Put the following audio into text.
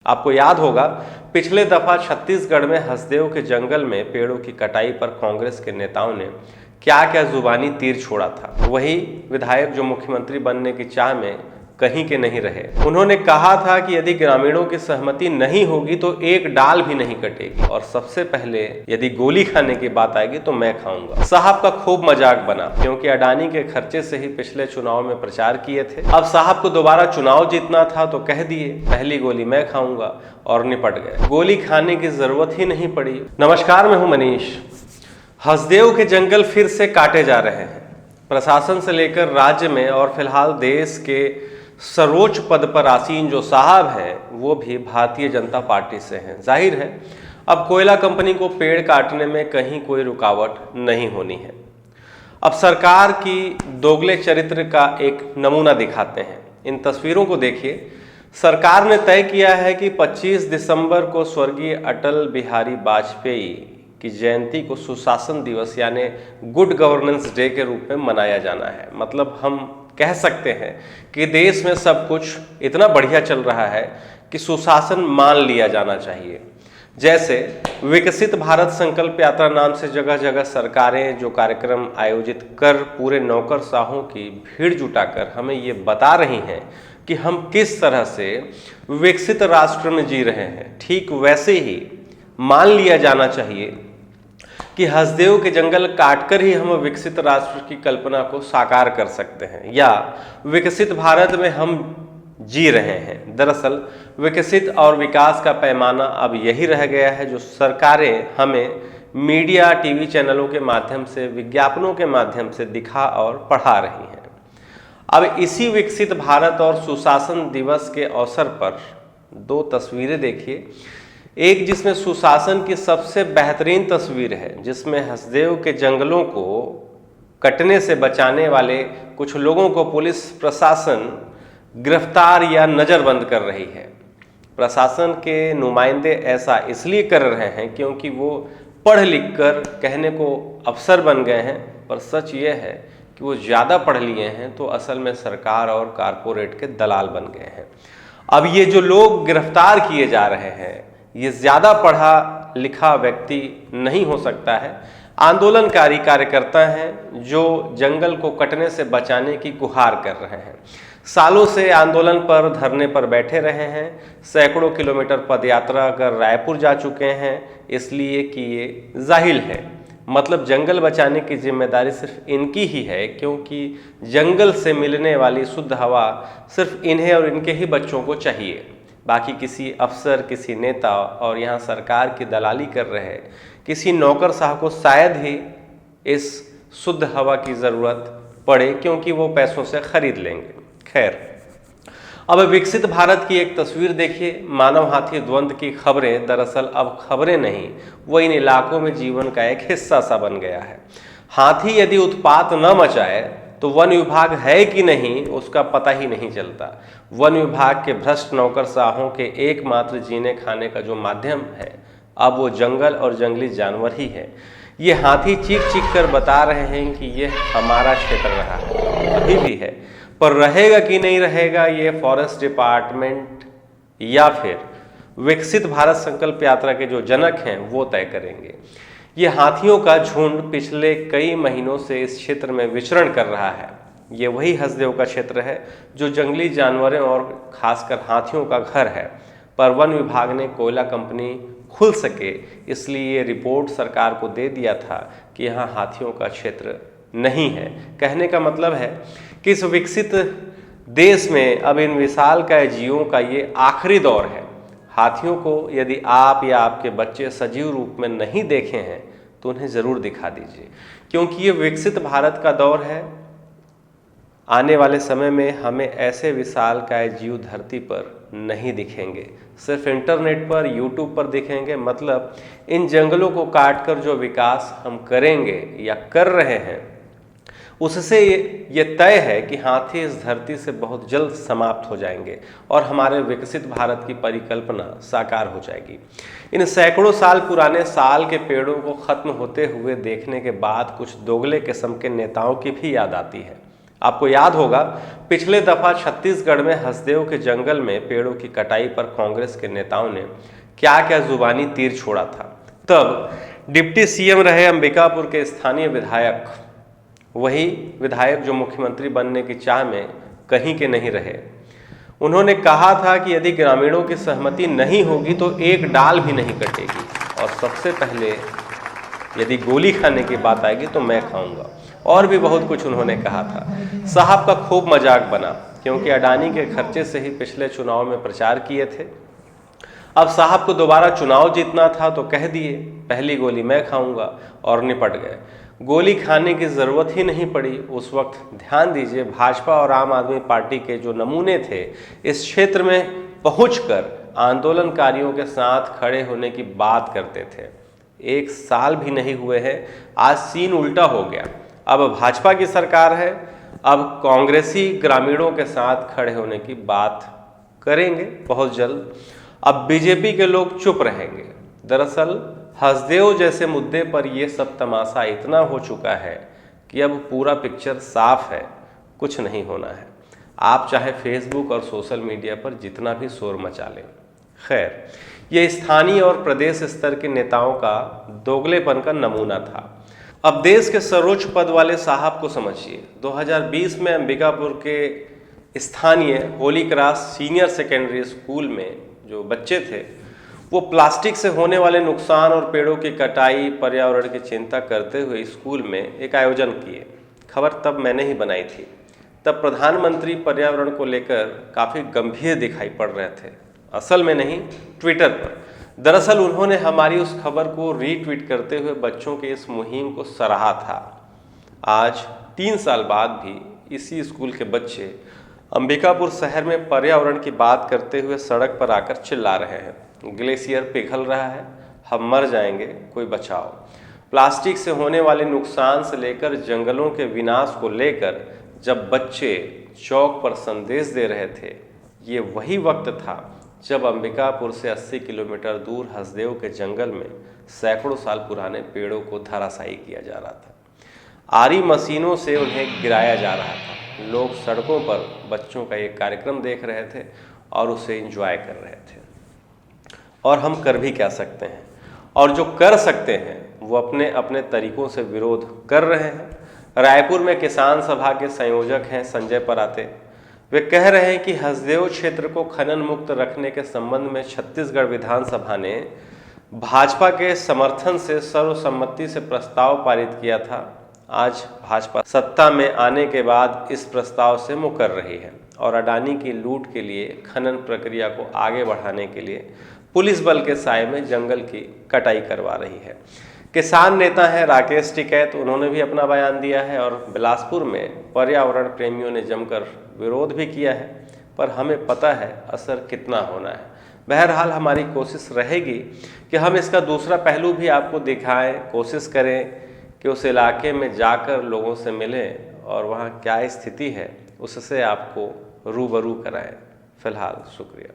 आपको याद होगा, पिछले दफा छत्तीसगढ़ में हसदेव के जंगल में पेड़ों की कटाई पर कांग्रेस के नेताओं ने क्या क्या जुबानी तीर छोड़ा था। वही विधायक जो मुख्यमंत्री बनने की चाह में कहीं के नहीं रहे, उन्होंने कहा था कि यदि ग्रामीणों की सहमति नहीं होगी तो एक डाल भी नहीं कटेगी, और सबसे पहले यदि गोली खाने की बात आएगी तो मैं खाऊंगा। साहब का खूब मजाक बना, क्योंकि अडानी के खर्चे से ही पिछले चुनाव में प्रचार किए थे। अब साहब को दोबारा चुनाव जीतना था तो कह दिए पहली गोली मैं खाऊंगा, और निपट गए। गोली खाने की जरूरत ही नहीं पड़ी। नमस्कार, मैं हूं मनीष। हसदेव के जंगल फिर से काटे जा रहे हैं। प्रशासन से लेकर राज्य में और फिलहाल देश के सर्वोच्च पद पर आसीन जो साहब हैं वो भी भारतीय जनता पार्टी से हैं। जाहिर है अब कोयला कंपनी को पेड़ काटने में कहीं कोई रुकावट नहीं होनी है। अब सरकार की दोगले चरित्र का एक नमूना दिखाते हैं। इन तस्वीरों को देखिए। सरकार ने तय किया है कि 25 दिसंबर को स्वर्गीय अटल बिहारी वाजपेयी की जयंती को सुशासन दिवस यानी गुड गवर्नेंस डे के रूप में मनाया जाना है। मतलब हम कह सकते हैं कि देश में सब कुछ इतना बढ़िया चल रहा है कि सुशासन मान लिया जाना चाहिए। जैसे विकसित भारत संकल्प यात्रा नाम से जगह जगह सरकारें जो कार्यक्रम आयोजित कर पूरे नौकरशाहों की भीड़ जुटाकर हमें ये बता रही हैं कि हम किस तरह से विकसित राष्ट्र में जी रहे हैं, ठीक वैसे ही मान लिया जाना चाहिए कि हसदेव के जंगल काटकर ही हम विकसित राष्ट्र की कल्पना को साकार कर सकते हैं, या विकसित भारत में हम जी रहे हैं। दरअसल विकसित और विकास का पैमाना अब यही रह गया है जो सरकारें हमें मीडिया, टीवी चैनलों के माध्यम से, विज्ञापनों के माध्यम से दिखा और पढ़ा रही हैं। अब इसी विकसित भारत और सुशासन दिवस के अवसर पर दो तस्वीरें देखिए। एक जिसमें सुशासन की सबसे बेहतरीन तस्वीर है, जिसमें हसदेव के जंगलों को कटने से बचाने वाले कुछ लोगों को पुलिस प्रशासन गिरफ्तार या नज़रबंद कर रही है। प्रशासन के नुमाइंदे ऐसा इसलिए कर रहे हैं क्योंकि वो पढ़ लिख कर कहने को अफसर बन गए हैं, पर सच ये है कि वो ज़्यादा पढ़ लिए हैं तो असल में सरकार और कारपोरेट के दलाल बन गए हैं। अब ये जो लोग गिरफ्तार किए जा रहे हैं, ये ज़्यादा पढ़ा लिखा व्यक्ति नहीं हो सकता है। आंदोलनकारी कार्यकर्ता हैं जो जंगल को कटने से बचाने की गुहार कर रहे हैं। सालों से आंदोलन पर, धरने पर बैठे रहे हैं। सैकड़ों किलोमीटर पदयात्रा कर रायपुर जा चुके हैं, इसलिए कि ये जाहिल है। मतलब जंगल बचाने की जिम्मेदारी सिर्फ इनकी ही है, क्योंकि जंगल से मिलने वाली शुद्ध हवा सिर्फ इन्हें और इनके ही बच्चों को चाहिए। बाकी किसी अफसर, किसी नेता और यहाँ सरकार की दलाली कर रहे किसी नौकरशाह को शायद ही इस शुद्ध हवा की ज़रूरत पड़े, क्योंकि वो पैसों से खरीद लेंगे। खैर, अब विकसित भारत की एक तस्वीर देखिए। मानव हाथी द्वंद्व की खबरें दरअसल अब खबरें नहीं, वो इन इलाकों में जीवन का एक हिस्सा सा बन गया है। हाथी यदि उत्पात न मचाए तो वन विभाग है कि नहीं उसका पता ही नहीं चलता। वन विभाग के भ्रष्ट नौकरशाहों के एकमात्र जीने खाने का जो माध्यम है, अब वो जंगल और जंगली जानवर ही है। ये हाथी चीख चीख कर बता रहे हैं कि ये हमारा क्षेत्र रहा है, अभी भी है, पर रहेगा कि नहीं रहेगा ये फॉरेस्ट डिपार्टमेंट या फिर विकसित भारत संकल्प यात्रा के जो जनक हैं वो तय करेंगे। ये हाथियों का झुंड पिछले कई महीनों से इस क्षेत्र में विचरण कर रहा है। ये वही हसदेव का क्षेत्र है जो जंगली जानवरों और खासकर हाथियों का घर है, पर वन विभाग ने कोयला कंपनी खुल सके इसलिए ये रिपोर्ट सरकार को दे दिया था कि यहाँ हाथियों का क्षेत्र नहीं है। कहने का मतलब है कि इस विकसित देश में अब इन विशालकाय जीवों का ये आखिरी दौर है। हाथियों को यदि आप या आपके बच्चे सजीव रूप में नहीं देखे हैं तो उन्हें ज़रूर दिखा दीजिए, क्योंकि ये विकसित भारत का दौर है। आने वाले समय में हमें ऐसे विशालकाय जीव धरती पर नहीं दिखेंगे, सिर्फ इंटरनेट पर, यूट्यूब पर दिखेंगे। मतलब इन जंगलों को काटकर जो विकास हम करेंगे या कर रहे हैं, उससे ये तय है कि हाथी इस धरती से बहुत जल्द समाप्त हो जाएंगे और हमारे विकसित भारत की परिकल्पना साकार हो जाएगी। इन सैकड़ों साल पुराने साल के पेड़ों को खत्म होते हुए देखने के बाद कुछ दोगले किस्म के नेताओं की भी याद आती है। आपको याद होगा, पिछले दफा छत्तीसगढ़ में हसदेव के जंगल में पेड़ों की कटाई पर कांग्रेस के नेताओं ने क्या क्या जुबानी तीर छोड़ा था। तब डिप्टी सीएम रहे अंबिकापुर के स्थानीय विधायक, वही विधायक जो मुख्यमंत्री बनने की चाह में कहीं के नहीं रहे। उन्होंने कहा था कि यदि ग्रामीणों की सहमति नहीं होगी तो एक डाल भी नहीं कटेगी, और सबसे पहले यदि गोली खाने की बात आएगी तो मैं खाऊंगा। और भी बहुत कुछ उन्होंने कहा था। साहब का खूब मजाक बना, क्योंकि अडानी के खर्चे से ही पिछले चुनाव में प्रचार किए थे। अब साहब को दोबारा चुनाव जीतना था तो कह दिए पहली गोली मैं खाऊंगा, और निपट गए। गोली खाने की जरूरत ही नहीं पड़ी उस वक्त। ध्यान दीजिए, भाजपा और आम आदमी पार्टी के जो नमूने थे इस क्षेत्र में पहुंचकर आंदोलनकारियों के साथ खड़े होने की बात करते थे। 1 साल भी नहीं हुए हैं, आज सीन उल्टा हो गया। अब भाजपा की सरकार है, अब कांग्रेसी ग्रामीणों के साथ खड़े होने की बात करेंगे बहुत जल्द। अब बीजेपी के लोग चुप रहेंगे। दरअसल हसदेव जैसे मुद्दे पर यह सब तमाशा इतना हो चुका है कि अब पूरा पिक्चर साफ है, कुछ नहीं होना है। आप चाहे फेसबुक और सोशल मीडिया पर जितना भी शोर मचा लें। खैर, ये स्थानीय और प्रदेश स्तर के नेताओं का दोगलेपन का नमूना था। अब देश के सर्वोच्च पद वाले साहब को समझिए, 2020 में अंबिकापुर के स्थानीय Holi cross senior secondary school में जो बच्चे थे वो प्लास्टिक से होने वाले नुकसान और पेड़ों की कटाई, पर्यावरण की चिंता करते हुए स्कूल में एक आयोजन किए। खबर तब मैंने ही बनाई थी। तब प्रधानमंत्री पर्यावरण को लेकर काफ़ी गंभीर दिखाई पड़ रहे थे, असल में नहीं, ट्विटर पर। दरअसल उन्होंने हमारी उस खबर को रीट्वीट करते हुए बच्चों के इस मुहिम को सराहा था। आज 3 साल बाद भी इसी स्कूल के बच्चे अंबिकापुर शहर में पर्यावरण की बात करते हुए सड़क पर आकर चिल्ला रहे हैं। ग्लेशियर पिघल रहा है, हम मर जाएंगे, कोई बचाओ। प्लास्टिक से होने वाले नुकसान से लेकर जंगलों के विनाश को लेकर जब बच्चे चौक पर संदेश दे रहे थे, ये वही वक्त था जब अंबिकापुर से 80 किलोमीटर दूर हसदेव के जंगल में सैकड़ों साल पुराने पेड़ों को धराशायी किया जा रहा था। आरी मशीनों से उन्हें गिराया जा रहा था। लोग सड़कों पर बच्चों का एक कार्यक्रम देख रहे थे और उसे एंजॉय कर रहे थे। और हम कर भी क्या सकते हैं, और जो कर सकते हैं वो अपने अपने तरीकों से विरोध कर रहे हैं। रायपुर में किसान सभा के संयोजक हैं संजय पराते। वे कह रहे हैं कि हसदेव क्षेत्र को खनन मुक्त रखने के संबंध में छत्तीसगढ़ विधानसभा ने भाजपा के समर्थन से सर्वसम्मति से प्रस्ताव पारित किया था। आज भाजपा सत्ता में आने के बाद इस प्रस्ताव से मुकर रही है और अडानी की लूट के लिए खनन प्रक्रिया को आगे बढ़ाने के लिए पुलिस बल के साए में जंगल की कटाई करवा रही है। किसान नेता हैं राकेश टिकैत, उन्होंने भी अपना बयान दिया है और बिलासपुर में पर्यावरण प्रेमियों ने जमकर विरोध भी किया है, पर हमें पता है असर कितना होना है। बहरहाल हमारी कोशिश रहेगी कि हम इसका दूसरा पहलू भी आपको दिखाएं, कोशिश करें कि उस इलाके में जाकर लोगों से मिलें और वहाँ क्या स्थिति है उससे आपको रूबरू कराएं। फिलहाल शुक्रिया।